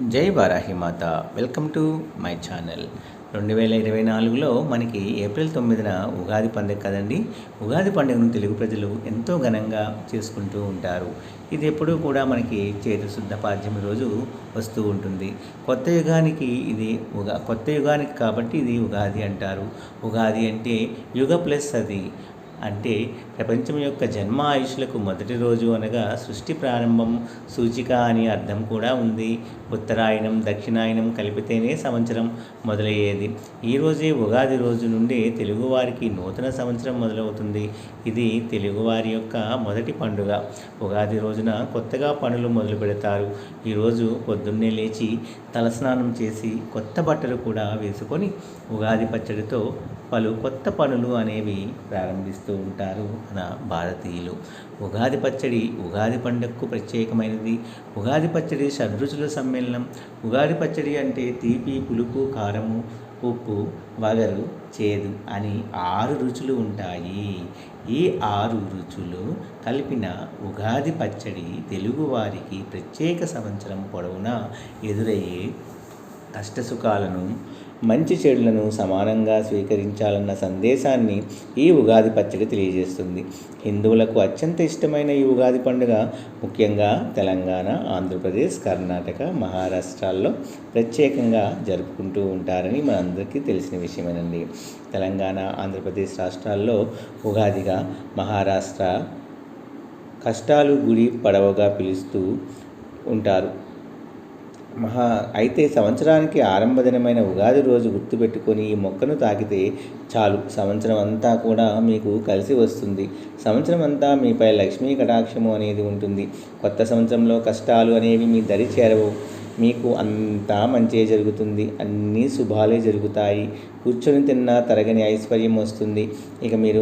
జై Varahimata. Welcome to my channel. 2024లో మనకి ఏప్రిల్ 9న ఉగాది పండుగ కదండి. ఉగాది పండుగను తెలుగు ప్రజలు ఎంతో ఘనంగా చేసుకుంటూ ఉంటారు. ఇది ఎప్పుడూ కూడా మనకి చైత్రశుద్ధ పాడ్యమి రోజు వస్తూ ఉంటుంది. కొత్త యుగానికి కాబట్టి ఇది ఉగాది అంటారు. ఉగాది అంటే యుగ ప్లస్ అది అంటే ప్రపంచం యొక్క జన్మ ఆయుష్లకు మొదటి రోజు అనగా సృష్టి ప్రారంభం సూచిక అని అర్థం కూడా ఉంది. ఉత్తరాయణం దక్షిణాయనం కలిపితేనే సంవత్సరం మొదలయ్యేది. ఈరోజే ఉగాది రోజు నుండి తెలుగువారికి నూతన సంవత్సరం మొదలవుతుంది. ఇది తెలుగువారి యొక్క మొదటి పండుగ. ఉగాది రోజున కొత్తగా పనులు మొదలు పెడతారు. ఈరోజు పొద్దున్నే లేచి తలస్నానం చేసి కొత్త బట్టలు కూడా వేసుకొని ఉగాది పచ్చడితో పలు కొత్త పనులు అనేవి ప్రారంభిస్తూ ఉంటారు మన భారతీయులు. ఉగాది పచ్చడి ఉగాది పండుగకు ప్రత్యేకమైనది. ఉగాది పచ్చడి షడ్రుచుల సమ్మేళనం. ఉగాది పచ్చడి అంటే తీపి, పులుపు, కారము, ఉప్పు, వగరు, చేదు అని 6 రుచులు ఉంటాయి. ఈ 6 రుచులు కలిపిన ఉగాది పచ్చడి తెలుగువారికి ప్రత్యేక సంవత్సరం పొడవునా ఎదురయ్యే కష్టసుఖాలను, మంచి చెడులను సమానంగా స్వీకరించాలన్న సందేశాన్ని ఈ ఉగాది పచ్చడి తెలియజేస్తుంది. హిందువులకు అత్యంత ఇష్టమైన ఈ ఉగాది పండుగ ముఖ్యంగా తెలంగాణ, ఆంధ్రప్రదేశ్, కర్ణాటక, మహారాష్ట్రాల్లో ప్రత్యేకంగా జరుపుకుంటూ ఉంటారని మనందరికీ తెలిసిన విషయమేనండి. తెలంగాణ, ఆంధ్రప్రదేశ్ రాష్ట్రాల్లో ఉగాదిగా, మహారాష్ట్ర కష్టాలు గుడి పడవగా పిలుస్తూ ఉంటారు. అయితే సంవత్సరానికి ఆరంభ దినమైన ఉగాది రోజు గుర్తుపెట్టుకొని ఈ మొక్కను తాకితే చాలు, సంవత్సరం అంతా కూడా మీకు కలిసి వస్తుంది. సంవత్సరం అంతా మీపై లక్ష్మీ కటాక్షము అనేది ఉంటుంది. కొత్త సంవత్సరంలో కష్టాలు అనేవి మీ దరి చేరవు. మీకు అంతా మంచే జరుగుతుంది. అన్నీ శుభాలే జరుగుతాయి. కూర్చొని తిన్నా తరగని ఐశ్వర్యం వస్తుంది. ఇక మీరు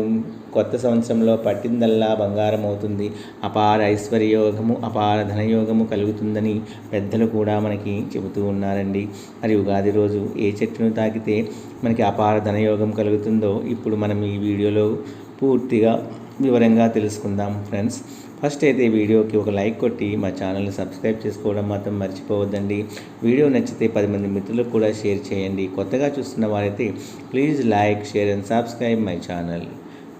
కొత్త సంవత్సరంలో పట్టిందల్లా బంగారం అవుతుంది. అపార ఐశ్వర్యయోగము, అపార ధనయోగము కలుగుతుందని పెద్దలు కూడా మనకి చెబుతూ ఉన్నారండి. మరి ఉగాది రోజు ఏ చెట్టును తాకితే మనకి అపార ధనయోగం కలుగుతుందో ఇప్పుడు మనం ఈ వీడియోలో పూర్తిగా వివరంగా తెలుసుకుందాం ఫ్రెండ్స్. ఫస్ట్ అయితే వీడియోకి ఒక లైక్ కొట్టి మా ఛానల్ని సబ్స్క్రైబ్ చేసుకోవడం మాత్రం మర్చిపోవద్దండి. వీడియో నచ్చితే 10 మంది మిత్రులకు కూడా షేర్ చేయండి. కొత్తగా చూస్తున్న వారైతే please like, share and subscribe my channel.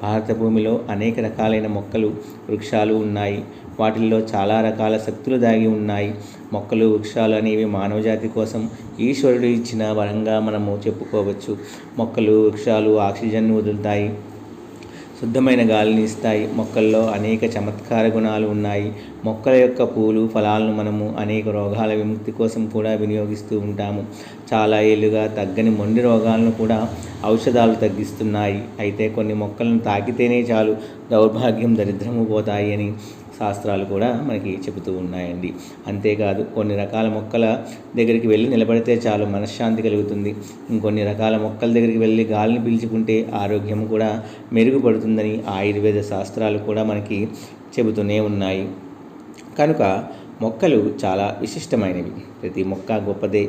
భారత భూమిలో అనేక రకాలైన మొక్కలు, వృక్షాలు ఉన్నాయి. వాటిల్లో చాలా రకాల శక్తులు దాగి ఉన్నాయి. మొక్కలు, వృక్షాలు అనేవి మానవజాతి కోసం ఈశ్వరుడు ఇచ్చిన వరంగా మనము చెప్పుకోవచ్చు. మొక్కలు, వృక్షాలు ఆక్సిజన్ను వదులుతాయి, శుద్ధమైన గాలిని ఇస్తాయి. మొక్కల్లో అనేక చమత్కార గుణాలు ఉన్నాయి. మొక్కల యొక్క పూలు, ఫలాలను మనము అనేక రోగాల విముక్తి కోసం కూడా వినియోగిస్తూ ఉంటాము. చాలా ఏళ్ళుగా తగ్గని మొండి రోగాలను కూడా ఔషధాలు తగ్గిస్తున్నాయి. అయితే కొన్ని మొక్కలను తాకితేనే చాలు దౌర్భాగ్యం, దరిద్రము పోతాయి అని శాస్త్రాలు కూడా మనకి చెబుతూ ఉన్నాయండి. అంతేకాదు కొన్ని రకాల మొక్కల దగ్గరికి వెళ్ళి నిలబడితే చాలు మనశ్శాంతి కలుగుతుంది. ఇంకొన్ని రకాల మొక్కల దగ్గరికి వెళ్ళి గాలిని పీల్చుకుంటే ఆరోగ్యం కూడా మెరుగుపడుతుందని ఆయుర్వేద శాస్త్రాలు కూడా మనకి చెబుతూనే ఉన్నాయి. కనుక మొక్కలు చాలా విశిష్టమైనవి. ప్రతి మొక్క గొప్పదే.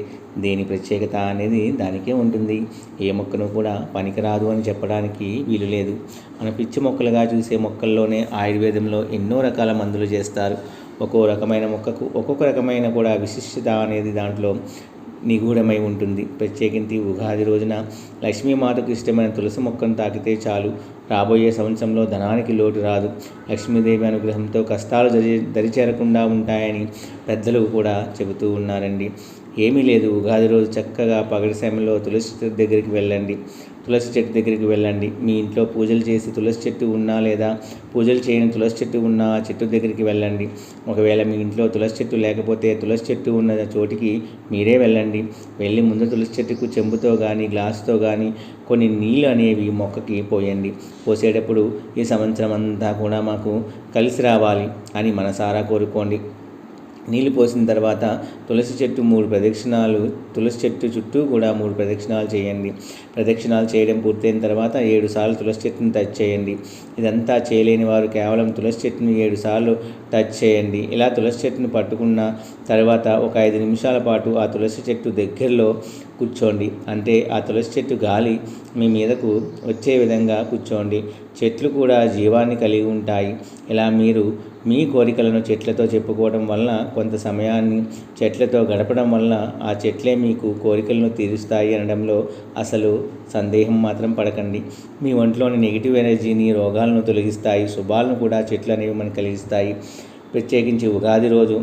దేని ప్రత్యేకత అనేది దానికే ఉంటుంది. ఏ మొక్కను కూడా పనికిరాదు అని చెప్పడానికి వీలు లేదు. మన పిచ్చి మొక్కలుగా చూసే మొక్కల్లోనే ఆయుర్వేదంలో ఎన్నో రకాల మందులు చేస్తారు. ఒక్కో రకమైన మొక్కకు ఒక్కొక్క రకమైన కూడా విశిష్టత అనేది దాంట్లో నిగూఢమై ఉంటుంది. ప్రత్యేకించి ఉగాది రోజున లక్ష్మీమాతకు ఇష్టమైన తులసి మొక్కను తాకితే చాలు, రాబోయే సంవత్సరంలో ధనానికి లోటు రాదు. లక్ష్మీదేవి అనుగ్రహంతో కష్టాలు దరిచేరకుండా ఉంటాయని పెద్దలు కూడా చెబుతూ ఉన్నారండి. ఏమీ లేదు, ఉగాది రోజు చక్కగా పగటి సమయంలో తులసి చెట్టు దగ్గరికి వెళ్ళండి. మీ ఇంట్లో పూజలు చేసి తులసి చెట్టు ఉన్నా లేదా పూజలు చేయని తులసి చెట్టు ఉన్నా ఆ చెట్టు దగ్గరికి వెళ్ళండి. ఒకవేళ మీ ఇంట్లో తులసి చెట్టు లేకపోతే తులసి చెట్టు ఉన్న చోటికి మీరే వెళ్ళండి. వెళ్ళి ముందు తులసి చెట్టుకు చెంబుతో కానీ గ్లాసుతో కానీ కొన్ని నీళ్ళు అనేవి మొక్కకి పోయండి. పోసేటప్పుడు ఈ సంవత్సరం అంతా కూడా మాకు కలిసి రావాలి అని మనసారా కోరుకోండి. నీళ్ళు పోసిన తర్వాత తులసి చెట్టు 3 ప్రదక్షిణాలు, తులసి చెట్టు చుట్టూ కూడా 3 ప్రదక్షిణాలు చేయండి. ప్రదక్షిణాలు చేయడం పూర్తయిన తర్వాత 7 సార్లు తులసి చెట్టును టచ్ చేయండి. ఇదంతా చేయలేని వారు కేవలం తులసి చెట్టును 7 సార్లు టచ్ చేయండి. ఇలా తులసి చెట్టును పట్టుకున్న తర్వాత ఒక 5 నిమిషాల పాటు ఆ తులసి చెట్టు దగ్గరలో కూర్చోండి. అంటే ఆ తులసి చెట్టు గాలి మీ మీదకు వచ్చే విధంగా కూర్చోండి. చెట్లు కూడా జీవాన్ని కలిగి ఉంటాయి. ఇలా మీరు మీ కోరికలను చెట్లతో చెప్పుకోవడం వలన, కొంత సమయాన్ని చెట్లతో గడపడం వలన ఆ చెట్లే మీకు కోరికలను తీరుస్తాయి అనడంలో అసలు సందేహం మాత్రం పడకండి. మీ ఒంట్లోని నెగిటివ్ ఎనర్జీని, రోగాలను తొలగిస్తాయి. శుభాలను కూడా చెట్లు అనేవి మనకు కలిగిస్తాయి. ప్రత్యేకించి ఉగాది రోజు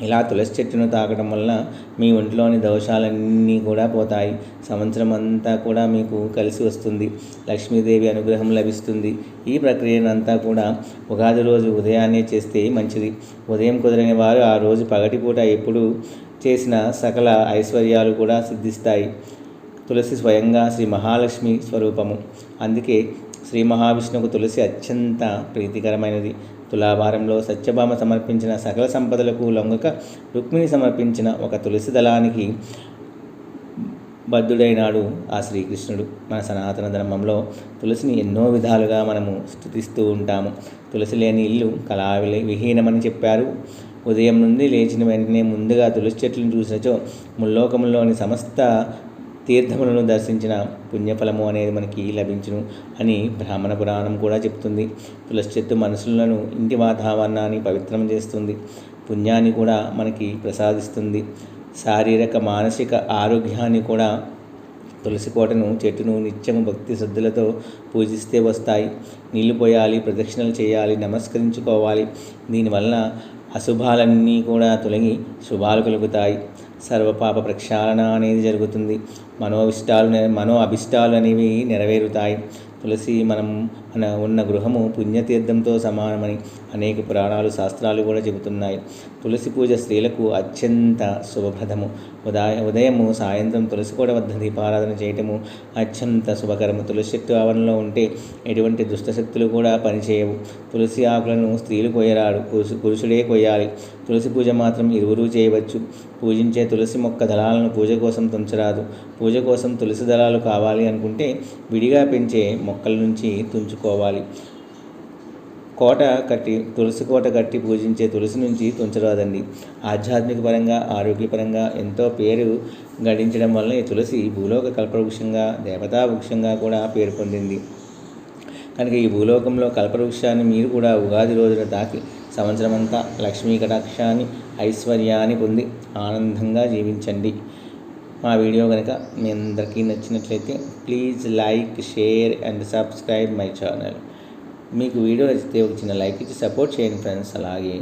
ఇలా తులసి చెట్టును తాకడం వలన మీ ఒంట్లోని దోషాలన్నీ కూడా పోతాయి. సంవత్సరం అంతా కూడా మీకు కలిసి వస్తుంది. లక్ష్మీదేవి అనుగ్రహం లభిస్తుంది. ఈ ప్రక్రియనంతా కూడా ఉగాది రోజు ఉదయాన్నే చేస్తే మంచిది. ఉదయం కుదరని వారు ఆ రోజు పగటిపూట ఎప్పుడు చేసిన సకల ఐశ్వర్యాలు కూడా సిద్ధిస్తాయి. తులసి స్వయంగా శ్రీ మహాలక్ష్మి స్వరూపము. అందుకే శ్రీ మహావిష్ణువుకు తులసి అత్యంత ప్రీతికరమైనది. తులాభారంలో సత్యభామ సమర్పించిన సకల సంపదలకు లొంగక రుక్మిణి సమర్పించిన ఒక తులసి దళానికి బద్ధుడైనాడు ఆ శ్రీకృష్ణుడు. మన సనాతన ధర్మంలో తులసిని ఎన్నో విధాలుగా మనము స్తుతిస్తూ ఉంటాము. తులసి లేని ఇల్లు విహీనమని చెప్పారు. ఉదయం నుండి లేచిన వెంటనే ముందుగా తులసి చెట్లను చూసినచో ముల్లోకములోని సమస్త తీర్థములను దర్శించిన పుణ్యఫలము అనేది మనకి లభించును అని బ్రాహ్మణ పురాణం కూడా చెప్తుంది. తులసి చెట్టు మనసులను, ఇంటి వాతావరణాన్ని పవిత్రం చేస్తుంది. పుణ్యాన్ని కూడా మనకి ప్రసాదిస్తుంది. శారీరక మానసిక ఆరోగ్యాన్ని కూడా తులసి కోటను చెట్టును నిత్యము భక్తి శ్రద్ధలతో పూజిస్తే వస్తాయి. నీళ్లు పోయాలి, ప్రదక్షిణలు చేయాలి, నమస్కరించుకోవాలి. దీనివలన అశుభాలన్నీ కూడా తొలగి శుభాలు కలుగుతాయి. సర్వపాప ప్రక్షాళన అనేది జరుగుతుంది. మనో అభిష్టాలు అనేవి నెరవేరుతాయి. తులసి మన ఉన్న గృహము పుణ్యతీర్థంతో సమానమని అనేక పురాణాలు, శాస్త్రాలు కూడా చెబుతున్నాయి. తులసి పూజ స్త్రీలకు అత్యంత శుభప్రదము. ఉదయము సాయంత్రం తులసి కోట వద్ద దీపారాధన చేయటము అత్యంత శుభకరము. తులసి చెట్టు ఆవరణలో ఉంటే ఎటువంటి దుష్టశక్తులు కూడా పనిచేయవు. తులసి ఆకులను స్త్రీలు కొయ్యరాడు, పురుషుడే కొయ్యాలి. తులసి పూజ మాత్రం ఇరువురూ చేయవచ్చు. పూజించే తులసి మొక్క దళాలను పూజ కోసం తుంచరాదు. పూజ కోసం తులసి దళాలు కావాలి అనుకుంటే విడిగా పెంచే మొక్కల నుంచి తుంచుకోవాలి. తులసి కోట కట్టి పూజించే తులసి నుంచి తుంచరాదండి. ఆధ్యాత్మిక పరంగా, ఆరోగ్యపరంగా ఎంతో పేరు గడించడం వల్ల ఈ తులసి భూలోక కల్పవృక్షంగా, దేవతా వృక్షంగా కూడా పేరు పొందింది. కనుక ఈ భూలోకంలో కల్పవృక్షాన్ని మీరు కూడా ఉగాది రోజున తాకి సంవత్సరమంతా లక్ష్మీ కటాక్షాన్ని, ఐశ్వర్యాన్ని పొంది ఆనందంగా జీవించండి. మా వీడియో కనుక మీ అందరికీ నచ్చినట్లయితే please like, share and subscribe my channel. మీకు వీడియో నచ్చితే ఒక చిన్న లైక్ ఇచ్చి సపోర్ట్ చేయండి ఫ్రెండ్స్. అలాగే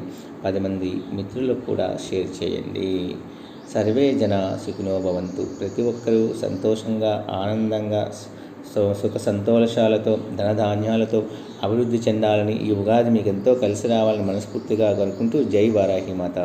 10 మంది మిత్రులకు కూడా షేర్ చేయండి. సర్వే జన సుఖినో భవంతు. ప్రతి ఒక్కరూ సంతోషంగా, ఆనందంగా, సుఖ సంతోషాలతో, ధనధాన్యాలతో అభివృద్ధి చెందాలని, ఈ ఉగాది మీకు ఎంతో కలిసి రావాలని మనస్ఫూర్తిగా కోరుకుంటూ జై వారాహి మాత.